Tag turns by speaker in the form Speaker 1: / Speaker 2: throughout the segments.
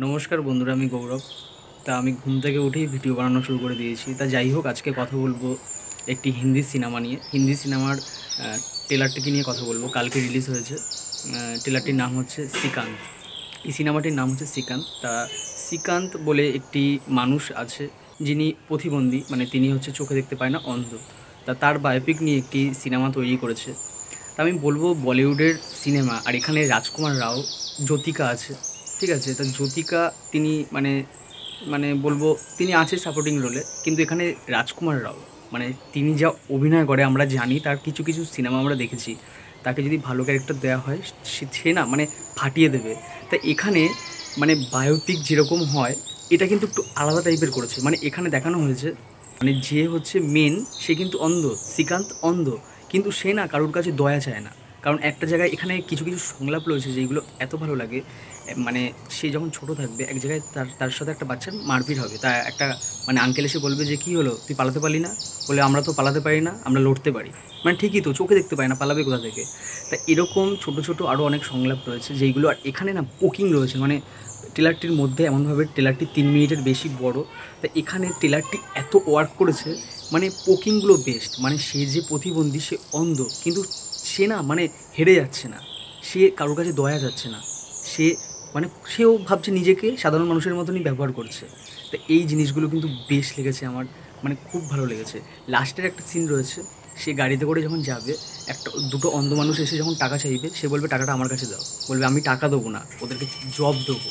Speaker 1: নমস্কার বন্ধুরা, আমি গৌরব। তা আমি ঘুম থেকে উঠেই ভিডিও বানানো শুরু করে দিয়েছি। তা যাই হোক, আজকে কথা বলবো একটি হিন্দি সিনেমা নিয়ে। হিন্দি সিনেমার ট্রেলারটিকে নিয়ে কথা বলবো। কালকে রিলিজ হয়েছে। ট্রেলারটির নাম হচ্ছে শ্রীকান্ত। এই সিনেমাটির নাম হচ্ছে শ্রীকান্ত। তা শ্রীকান্ত বলে একটি মানুষ আছে, যিনি প্রতিবন্ধী, মানে তিনি হচ্ছে চোখে দেখতে পায় না, অন্ধ। তা তার বায়োপিক নিয়ে একটি সিনেমা তৈরি করেছে। তা আমি বলবো বলিউডের সিনেমা, আর এখানে রাজকুমার রাও, জ্যোতিকা আছে, ঠিক আছে। তা জ্যোতিকা তিনি মানে মানে বলবো তিনি আছে সাপোর্টিং রোলে, কিন্তু এখানে রাজকুমার রাও মানে তিনি যা অভিনয় করে আমরা জানি, তার কিছু কিছু সিনেমা আমরা দেখেছি। তাকে যদি ভালো ক্যারেক্টার দেওয়া হয়, সে না মানে ফাটিয়ে দেবে। তা এখানে মানে বায়োপিক যেরকম হয়, এটা কিন্তু একটু আলাদা টাইপের করেছে। মানে এখানে দেখানো হয়েছে মানে যে হচ্ছে মেন, সে কিন্তু অন্ধ, শ্রীকান্ত অন্ধ, কিন্তু সে না কারোর কাছে দয়া চায় না। কারণ একটা জায়গায় এখানে কিছু কিছু সংলাপ রয়েছে যেগুলো এত ভালো লাগে। মানে সে যখন ছোট থাকবে, এক জায়গায় তার তার সাথে একটা বাচ্চার মারপিট হবে। তা একটা মানে আঙ্কেল এসে বলবে যে কী হলো, তুই পালাতে পারলি না? বলে আমরা তো পালাতে পারি না, আমরা লড়তে পারি। মানে ঠিকই তো, চোখে দেখতে পাই না, পালাবে কোথা থেকে? তা এরকম ছোট ছোট আরও অনেক সংলাপ রয়েছে যেইগুলো, আর এখানে না পোকিং রয়েছে। মানে ট্রেলারটির মধ্যে এমনভাবে, ট্রেলারটি 3 মিনিটের বেশি বড়। তা এখানে ট্রেলারটি এত ওয়ার্ক করেছে, মানে পোকিংগুলো বেস্ট। মানে সে যে প্রতিবন্ধী, সে অন্ধ, কিন্তু সে না মানে হেরে যাচ্ছে না, সে কারোর কাছে দয়া যাচ্ছে না। সে মানে সেও ভাবছে নিজেকে সাধারণ মানুষের মতনই ব্যবহার করছে। তো এই জিনিসগুলো কিন্তু বেশ লেগেছে আমার, মানে খুব ভালো লেগেছে। লাস্টের একটা সিন রয়েছে, সে গাড়িতে করে যখন যাবে, দুটো অন্ধ মানুষ এসে যখন টাকা চাইবে, সে বলবে টাকাটা আমার কাছে দাও। বলবে আমি টাকা দেবো না, ওদেরকে জব দেবো।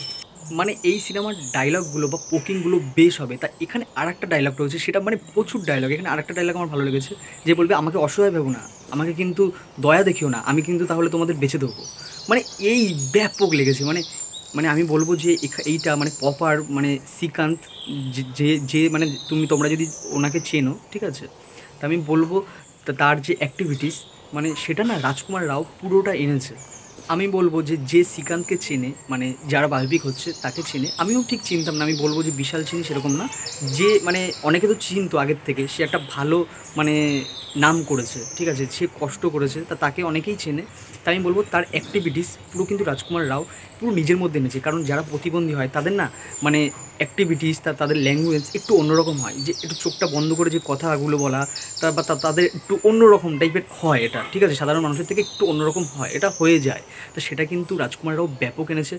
Speaker 1: মানে এই সিনেমার ডায়লগগুলো বা পোকিংগুলো বেশ হবে। তা এখানে আর একটা ডায়লগ রয়েছে, সেটা মানে প্রচুর ডায়লগ। এখানে আর একটা ডায়লগ আমার ভালো লেগেছে, যে বলবে আমাকে অসহায় ভেবো না, আমাকে কিন্তু দয়া দেখিও না, আমি কিন্তু তাহলে তোমাদের বেঁচে দেবো। মানে এই ব্যাপক লেগেছে। মানে মানে আমি বলবো যে এইটা মানে প্রপার মানে শ্রীকান্ত, যে যে যে মানে তোমরা যদি ওনাকে চেনো, ঠিক আছে, তা আমি বলবো তার যে অ্যাক্টিভিটিস, মানে সেটা না রাজকুমার রাও পুরোটা এনেছে। আমি বলবো যে যে শ্রীকান্তকে চেনে, মানে যারা বায়োপিক হচ্ছে তাকে চেনে, আমিও ঠিক চিনতাম না, আমি বলবো যে বিশাল চিনি সেরকম না। যে মানে অনেকে তো চিনতো আগের থেকে, সে একটা ভালো মানে নাম করেছে, ঠিক আছে, সে কষ্ট করেছে, তাকে অনেকেই চেনে। তাই আমি বলবো তার অ্যাক্টিভিটিস পুরো কিন্তু রাজকুমার রাও পুরো নিজের মধ্যে এনেছে। কারণ যারা প্রতিবন্ধী হয় তাদের না মানে অ্যাক্টিভিটিস, তাদের ল্যাঙ্গুয়েজ একটু অন্যরকম হয়, যে একটু চোখটা বন্ধ করে যে কথাগুলো বলা, বা তাদের একটু অন্যরকম টাইপের হয় এটা, ঠিক আছে, সাধারণ মানুষের থেকে একটু অন্যরকম হয়, এটা হয়ে যায়। তো সেটা কিন্তু রাজকুমার রাও ব্যাপক এনেছে।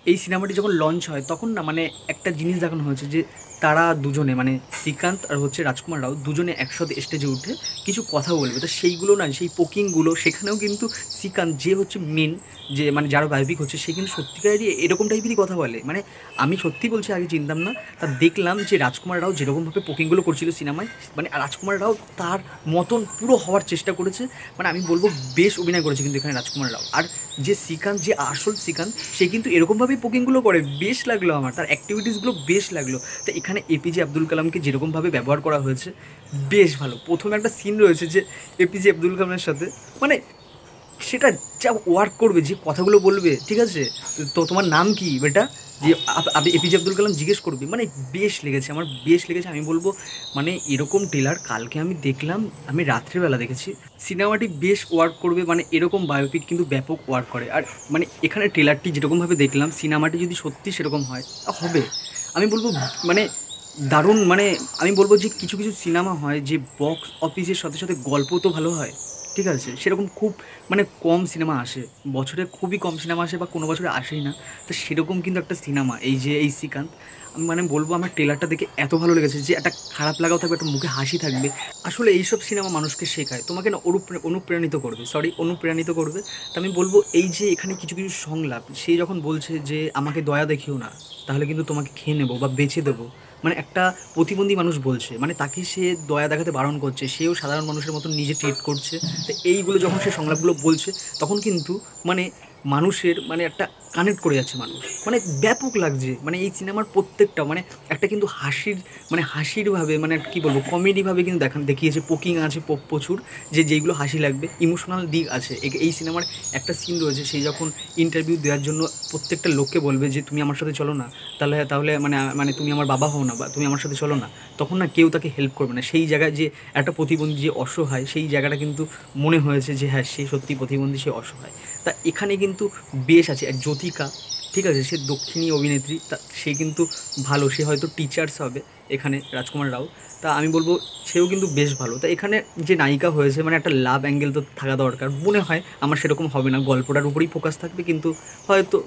Speaker 1: এই সিনেমাটি যখন লঞ্চ হয় তখন না মানে একটা জিনিস দেখানো হয়েছে, যে তারা দুজনে মানে শ্রীকান্ত আর হচ্ছে রাজকুমার রাও দুজনে একসাথে স্টেজে উঠে কিছু কথা বলবে। তো সেইগুলো না, সেই পোকিংগুলো, সেখানেও কিন্তু শ্রীকান্ত যে হচ্ছে মেন, যে মানে যারা বায়োপিক হচ্ছে, সে কিন্তু সত্যিকারেরই এরকম টাইপেরই কথা বলে। মানে আমি সত্যি বলছি, আগে চিনতাম না। তা দেখলাম যে রাজকুমার রাও যেরকমভাবে পোকিংগুলো করছিল সিনেমায়, মানে রাজকুমার রাও তার মতন পুরো হওয়ার চেষ্টা করেছে। মানে আমি বলবো বেশ অভিনয় করেছে কিন্তু এখানে রাজকুমার রাও। আর যে শ্রীকান্ত, যে আসল শ্রীকান্ত, সে কিন্তু এরকমভাবেই পোকিংগুলো করে, বেশ লাগলো আমার, তার অ্যাক্টিভিটিসগুলো বেশ লাগলো। তো এখানে এপিজে আব্দুল কালামকে যেরকমভাবে ব্যবহার করা হয়েছে, বেশ ভালো। প্রথমে একটা সিন রয়েছে যে এপিজে আব্দুল কালামের সাথে, মানে সেটা যা ওয়ার্ক করবে, যে কথাগুলো বলবে, ঠিক আছে, তো তোমার নাম কি বেটা, যে আপনি এপিজে আব্দুল কালাম জিজ্ঞেস করবি, মানে বেশ লেগেছে আমার, বেশ লেগেছে। আমি বলবো মানে এরকম ট্রেলার কালকে আমি দেখলাম, আমি রাত্রেবেলা দেখেছি। সিনেমাটি বেশ ওয়ার্ক করবে, মানে এরকম বায়োপিক কিন্তু ব্যাপক ওয়ার্ক করে। আর মানে এখানে ট্রেলারটি যেরকমভাবে দেখলাম, সিনেমাটি যদি সত্যি সেরকম হয় হবে, আমি বলবো মানে দারুণ। মানে আমি বলবো যে কিছু কিছু সিনেমা হয় যে বক্স অফিসের সাথে সাথে গল্প তো ভালো হয়, ঠিক আছে, সেরকম খুব মানে কম সিনেমা আসে, বছরে খুবই কম সিনেমা আসে, বা কোনো বছরে আসেই না। তো সেরকম কিন্তু একটা সিনেমা এই যে এই শ্রীকান্ত। আমি মানে বলবো আমার ট্রেলারটা দেখে এত ভালো লেগেছে, যে একটা খারাপ লাগাও থাকবে, একটা মুখে হাসি থাকবে। আসলে এইসব সিনেমা মানুষকে শেখায়, তোমাকে না অনুপ্রাণিত করবে, অনুপ্রাণিত করবে। তো আমি বলবো এই যে এখানে কিছু কিছু সংলাপ, সে যখন বলছে যে আমাকে দয়া দেখিও না, তাহলে কিন্তু তোমাকে খেয়ে নেবো বা বেছে দেবো, মানে একটা প্রতিবন্ধী মানুষ বলছে, মানে তাকে সে দয়া দেখাতে বারণ করছে, সেও সাধারণ মানুষের মতন নিজে ট্রিট করছে। তো এইগুলো যখন সে সংলাপগুলো বলছে, তখন কিন্তু মানে মানুষের মানে একটা কানেক্ট করে যাচ্ছে মানুষ, মানে ব্যাপক লাগছে। মানে এই সিনেমার প্রত্যেকটা মানে একটা কিন্তু হাসির, মানে হাসিরভাবে, মানে কী বলবো, কমেডিভাবে কিন্তু দেখিয়েছে। পোকিং আছে প্রচুর, যেইগুলো হাসি লাগবে, ইমোশনাল দিক আছে। এই সিনেমার একটা সিন রয়েছে, সেই যখন ইন্টারভিউ দেওয়ার জন্য প্রত্যেকটা লোককে বলবে যে তুমি আমার সাথে চলো না, তাহলে তাহলে মানে মানে তুমি আমার বাবা হও না, বা তুমি আমার সাথে চলো না, তখন না কেউ তাকে হেল্প করবে না। সেই জায়গায় যে একটা প্রতিবন্ধী যে অসহায়, সেই জায়গাটা কিন্তু মনে হয়েছে যে হ্যাঁ, সে সত্যি প্রতিবন্ধী, সে অসহায়। তা এখানে কিন্তু বেশ আছে। আর জ্যোতিকা, ঠিক আছে, সে দক্ষিণী অভিনেত্রী, তা সে কিন্তু ভালো, সে হয়তো টিচার্স হবে এখানে রাজকুমার রাও। তা আমি বলবো সেও কিন্তু বেশ ভালো। তা এখানে যে নায়িকা হয়েছে মানে একটা লাভ অ্যাঙ্গেল তো থাকা দরকার, মনে হয় আমার সেরকম হবে না, গল্পটার উপরেই ফোকাস থাকবে, কিন্তু হয়তো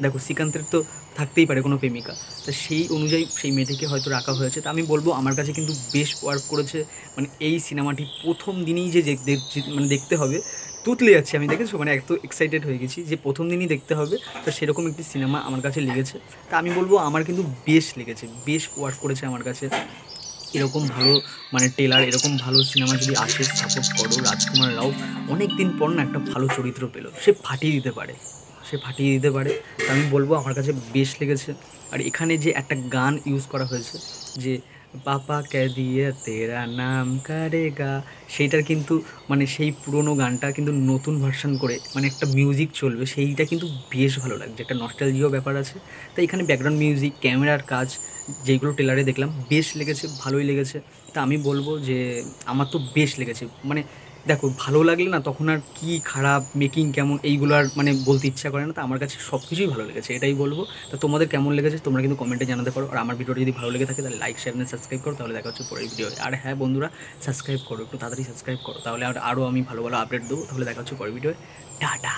Speaker 1: দেখো শ্রীকান্তের তো থাকতেই পারে কোনো প্রেমিকা, তা সেই অনুযায়ী সেই মেয়েটিকে হয়তো রাখা হয়েছে। তা আমি বলবো আমার কাছে কিন্তু বেশ ওয়ার্ক করেছে, মানে এই সিনেমাটি প্রথম দিনেই যে মানে দেখতে হবে, তুতলে যাচ্ছি আমি, দেখেছো মানে এত এক্সাইটেড হয়ে গেছি যে প্রথম দিনই দেখতে হবে। তো সেরকম একটি সিনেমা আমার কাছে লেগেছে। তা আমি বলবো আমার কিন্তু বেশ লেগেছে, বেশ ওয়ার্ক করেছে আমার কাছে। এরকম ভালো মানে টেলার, এরকম ভালো সিনেমা যদি আসে, সাপোর্ট করো। রাজকুমার রাও অনেক দিন পর না একটা ভালো চরিত্র পেলো, সে ফাটিয়ে দিতে পারে, সে ফাটিয়ে দিতে পারে। তা আমি বলবো আমার কাছে বেশ লেগেছে। আর এখানে যে একটা গান ইউজ করা হয়েছে, যে পাপা কে দিয়ে তেরা নাম কারেগা, সেইটার কিন্তু মানে সেই পুরোনো গানটা কিন্তু নতুন ভার্সন করে মানে একটা মিউজিক চলবে, সেইটা কিন্তু বেশ ভালো লাগছে, একটা নস্টালজিয়াও ব্যাপার আছে। তাই এখানে ব্যাকগ্রাউন্ড মিউজিক, ক্যামেরার কাজ যেইগুলো ট্রেলারে দেখলাম বেশ লেগেছে, ভালোই লেগেছে। তা আমি বলবো যে আমার তো বেশ লেগেছে। মানে দেখো ভালো লাগলে না তখন আর কি খারাপ, মেকিং কেমন, এইগুলো আর মানে বলতে ইচ্ছা করে না। তো আমার কাছে সব কিছুই ভালো লেগেছে, এটাই বলবো। তা তোমাদের কেমন লেগেছে তোমরা কিন্তু কমেন্টে জানাতে পারো। আর আমার ভিডিওটা যদি ভালো লেগে থাকে তাহলে লাইক, শেয়ার, সাবস্ক্রাইব করো। তাহলে দেখা হচ্ছে পরের ভিডিও। আর হ্যাঁ বন্ধুরা, সাবস্ক্রাইব করো, একটু তাড়াতাড়ি সাবস্ক্রাইব করো, তাহলে আরও আমি ভালো ভালো আপডেট দেবো। তাহলে দেখা হচ্ছে পরের ভিডিও। টাটা।